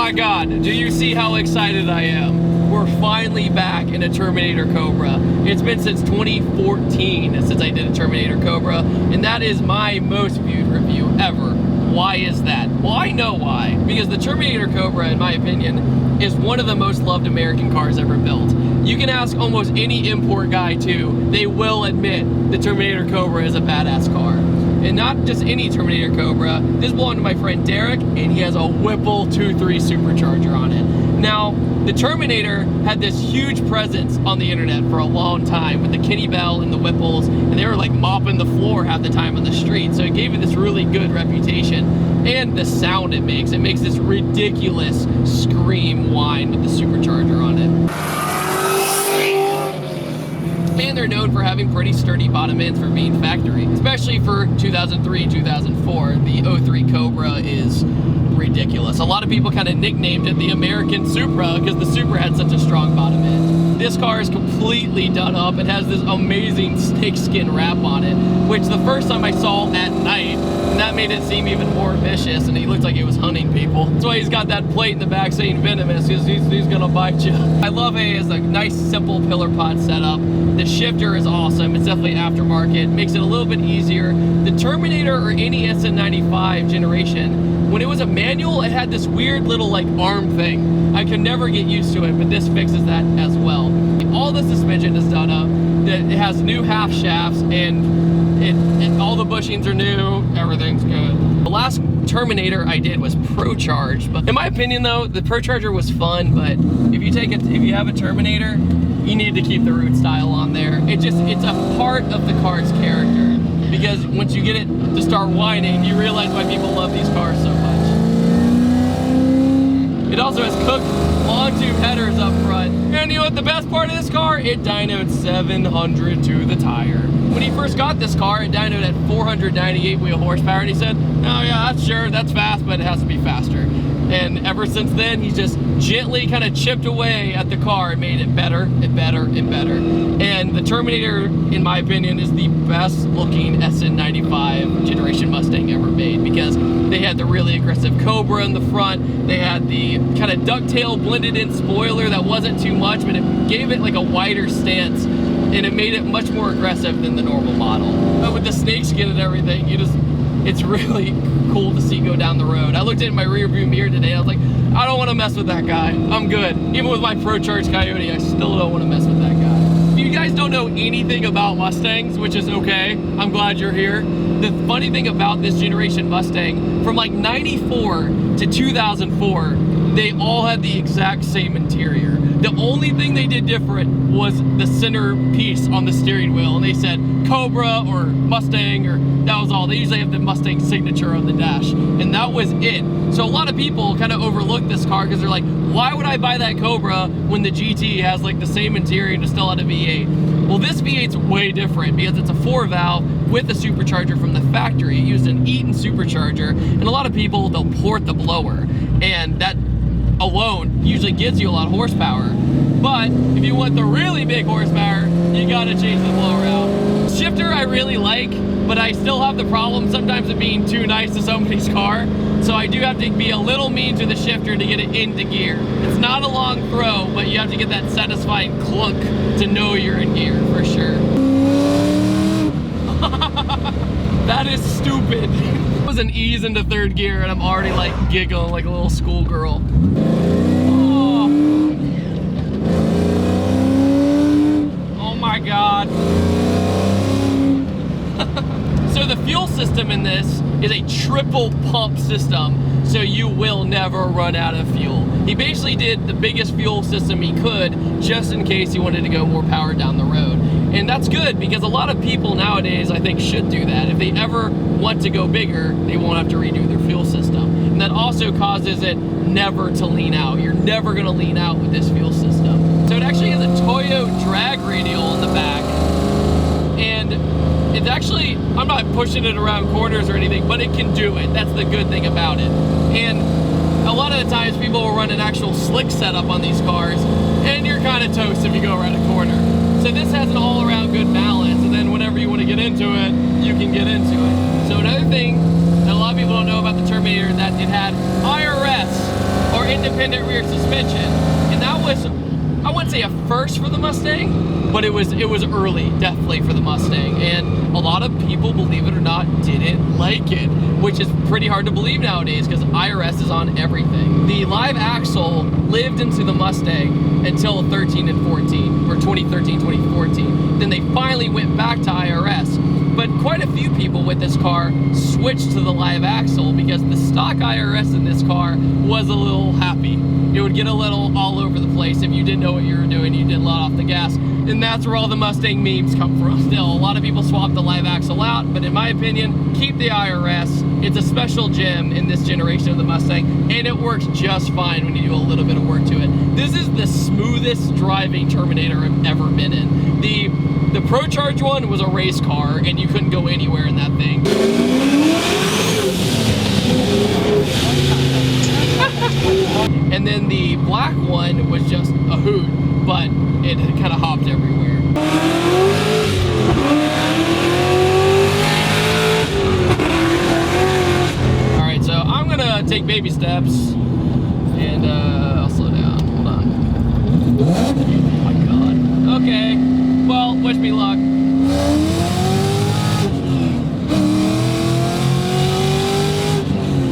my God, do you see how excited I am? We're finally back in a Terminator Cobra. It's been since 2014 since I did a Terminator Cobra, and that is my most viewed review ever. Why is that? Well, I know why. Because the Terminator Cobra, in my opinion, is one of the most loved American cars ever built. You can ask almost any import guy too, they will admit the Terminator Cobra is a badass car. And not just any Terminator Cobra. This belonged to my friend Derek, and he has a Whipple 2.3 supercharger on it. Now, the Terminator had this huge presence on the internet for a long time with the Kenny Bell and the Whipples, and they were like mopping the floor half the time on the street. So it gave it this really good reputation. And the sound it makes this ridiculous scream whine with the supercharger on it. And they're known for having pretty sturdy bottom ends for being factory, especially for 2003, 2004. The 03 Cobra is ridiculous. A lot of people kind of nicknamed it the American Supra because the Supra had such a strong bottom end. This car is completely done up. It has this amazing snakeskin wrap on it, which the first time I saw at night, and that made it seem even more vicious, and he looked like he was hunting people. That's why he's got that plate in the back saying venomous, because he's gonna bite you. I love it as a nice, simple pillar pod setup. The shifter is awesome. It's definitely aftermarket. Makes it a little bit easier. The Terminator or any SN95 generation, when it was a manual, it had this weird little like arm thing. I could never get used to it, but this fixes that as well. All the suspension is done up. It has new half shafts, and all the bushings are new. Everything's good. The last Terminator I did was Pro Charged, but in my opinion though, the Pro Charger was fun, but if you have a Terminator, you need to keep the root style on there. It's a part of the car's character, because once you get it to start whining, you realize why people love these cars so much. It also has cooked long tube headers up front. And you know what the best part of this car? It dynoed 700 to the tire. When he first got this car, it dynoed at 498 wheel horsepower, and he said, oh yeah, that's fast, but it has to be faster. And ever since then, he's just gently kind of chipped away at the car and made it better and better and better. And the Terminator, in my opinion, is the best looking SN95 generation Mustang ever made, because they had the really aggressive Cobra in the front. They had the kind of ducktail blended in spoiler that wasn't too much, but it gave it like a wider stance, and it made it much more aggressive than the normal model. But with the snakeskin and everything, it's really cool to see go down the road. I looked in my rear view mirror today, I was like, I don't want to mess with that guy. I'm good. Even with my Pro Charged Coyote, I still don't want to mess with that guy. If you guys don't know anything about Mustangs, which is okay, I'm glad you're here. The funny thing about this generation Mustang, from like 94 to 2004, they all had the exact same interior. The only thing they did different was the center piece on the steering wheel, and they said Cobra or Mustang, or that was all. They usually have the Mustang signature on the dash, and that was it. So a lot of people kind of overlook this car because they're like, why would I buy that Cobra when the GT has like the same interior and still had a V8? Well, this V8's way different because it's a 4-valve with a supercharger from the factory. It used an Eaton supercharger, and a lot of people, they'll port the blower, and that alone usually gives you a lot of horsepower. But if you want the really big horsepower, you gotta change the blower out. Shifter I really like, but I still have the problem sometimes of being too nice to somebody's car. So I do have to be a little mean to the shifter to get it into gear. It's not a long throw, but you have to get that satisfying clunk to know you're in gear for sure. That is stupid. It was an ease into third gear and I'm already like giggling like a little schoolgirl. Oh my God. So the fuel system in this is a triple pump system, so you will never run out of fuel. He basically did the biggest fuel system he could just in case he wanted to go more power down the road. And that's good, because a lot of people nowadays, I think, should do that. If they ever want to go bigger, they won't have to redo their fuel system. And that also causes it never to lean out. You're never gonna lean out with this fuel system. So it actually has a Toyo drag radial in the back. And it's actually, I'm not pushing it around corners or anything, but it can do it. That's the good thing about it. And a lot of the times people will run an actual slick setup on these cars, and you're kind of toast if you go around a corner. So this has an all-around good balance, and then whenever you want to get into it, you can get into it. So another thing that a lot of people don't know about the Terminator is that it had IRS, or independent rear suspension, and that was, I wouldn't say a first for the Mustang, but it was early, definitely, for the Mustang. And a lot of people, believe it or not, didn't like it, which is pretty hard to believe nowadays because IRS is on everything. The live axle lived into the Mustang until 13 and 14, or 2013, 2014. Then they finally went back to IRS. But quite a few people with this car switched to the live axle because the stock IRS in this car was a little happy. It would get a little all over the place if you didn't know what you were doing, you didn't let off the gas. And that's where all the Mustang memes come from. Still, a lot of people swap the live axle out, but in my opinion, keep the IRS. It's a special gem in this generation of the Mustang, and it works just fine when you do a little bit of work to it. This is the smoothest driving Terminator I've ever been in. The Pro Charge one was a race car, and you couldn't go anywhere in that thing. And then the black one was just a hoot, but it kind of hopped everywhere. All right, so I'm gonna take baby steps, and I'll slow down. Hold on. Oh my God. Okay. Well, wish me luck.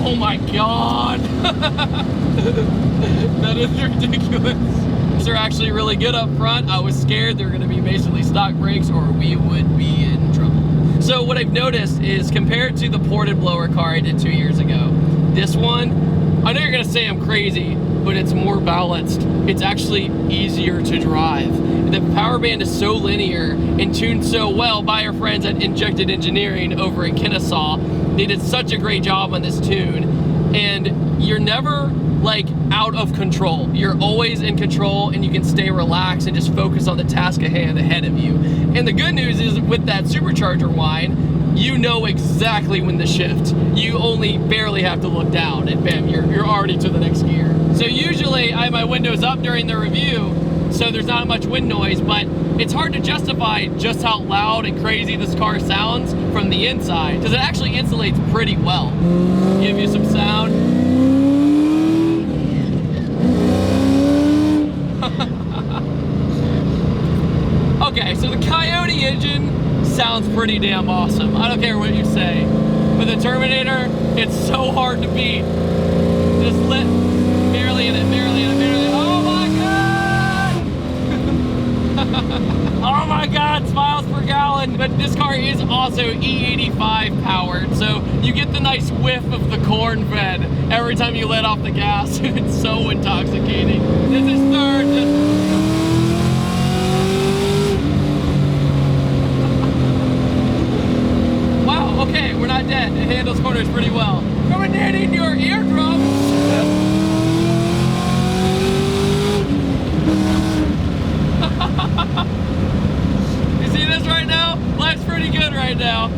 Oh my God. That is ridiculous. These are actually really good up front. I was scared they were going to be basically stock brakes or we would be in trouble. So what I've noticed is compared to the ported blower car I did 2 years ago, this one, I know you're going to say I'm crazy, but it's more balanced. It's actually easier to drive. The power band is so linear and tuned so well by our friends at Injected Engineering over in Kennesaw. They did such a great job on this tune, and you're never like out of control. You're always in control, and you can stay relaxed and just focus on the task at hand ahead of you. And the good news is with that supercharger whine, you know exactly when to shift. You only barely have to look down, and bam, you're already to the next gear. So usually I have my windows up during the review, so there's not much wind noise, but it's hard to justify just how loud and crazy this car sounds from the inside, because it actually insulates pretty well. Give you some sound. Okay, so the Coyote engine sounds pretty damn awesome. I don't care what you say. But the Terminator, it's so hard to beat. Just lit, barely in it, barely in it, barely in it. Oh my God! Oh my God, miles per gallon. But this car is also E85 powered, so you get the nice whiff of the corn fed every time you let off the gas. It's so intoxicating. This is third. Okay, we're not dead. It handles corners pretty well. Coming in your eardrums. You see this right now? Life's pretty good right now.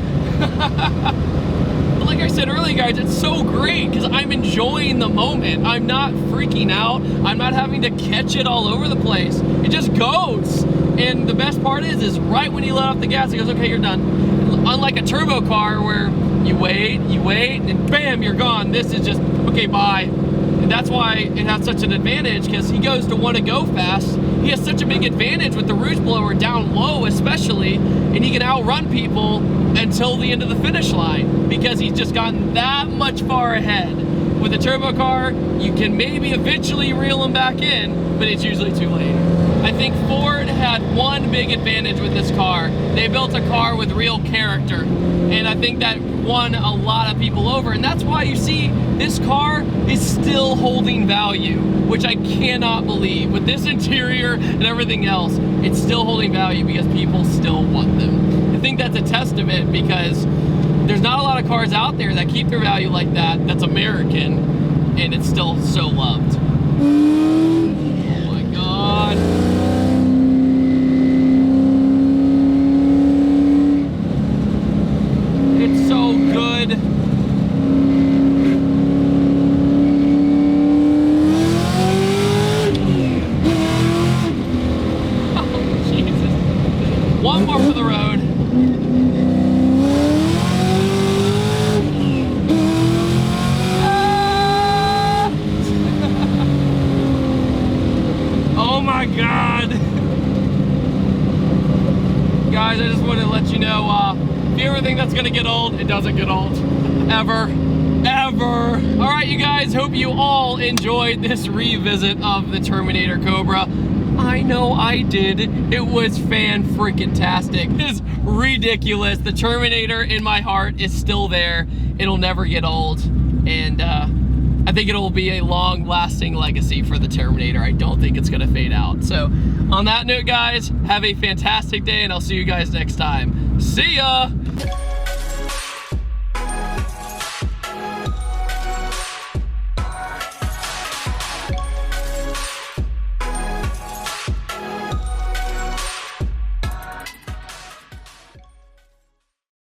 But like I said earlier, guys, it's so great because I'm enjoying the moment. I'm not freaking out. I'm not having to catch it all over the place. It just goes. And the best part is right when you let off the gas, it goes, okay, you're done. Unlike a turbo car where you wait, and bam, you're gone. This is just, okay, bye. And that's why it has such an advantage, because he goes to want to go fast. He has such a big advantage with the rouge blower down low especially, and he can outrun people until the end of the finish line because he's just gotten that much far ahead. With a turbo car, you can maybe eventually reel him back in, but it's usually too late. I think Ford had one big advantage with this car. They built a car with real character, and I think that won a lot of people over, and that's why you see this car is still holding value, which I cannot believe. With this interior and everything else, it's still holding value because people still want them. I think that's a testament, because there's not a lot of cars out there that keep their value like that, that's American, and it's still so loved. Oh my God. It's so good. Oh, Jesus. One more for the road. my God. Guys, I just wanted to let you know, if you ever think that's gonna get old, it doesn't get old. Ever. Ever. All right, you guys, hope you all enjoyed this revisit of the Terminator Cobra. I know I did. It was fan-freaking-tastic. It's ridiculous. The Terminator in my heart is still there. It'll never get old. And I think it'll be a long-lasting legacy for the Terminator. I don't think it's gonna fade out. So on that note, guys, have a fantastic day, and I'll see you guys next time. See ya!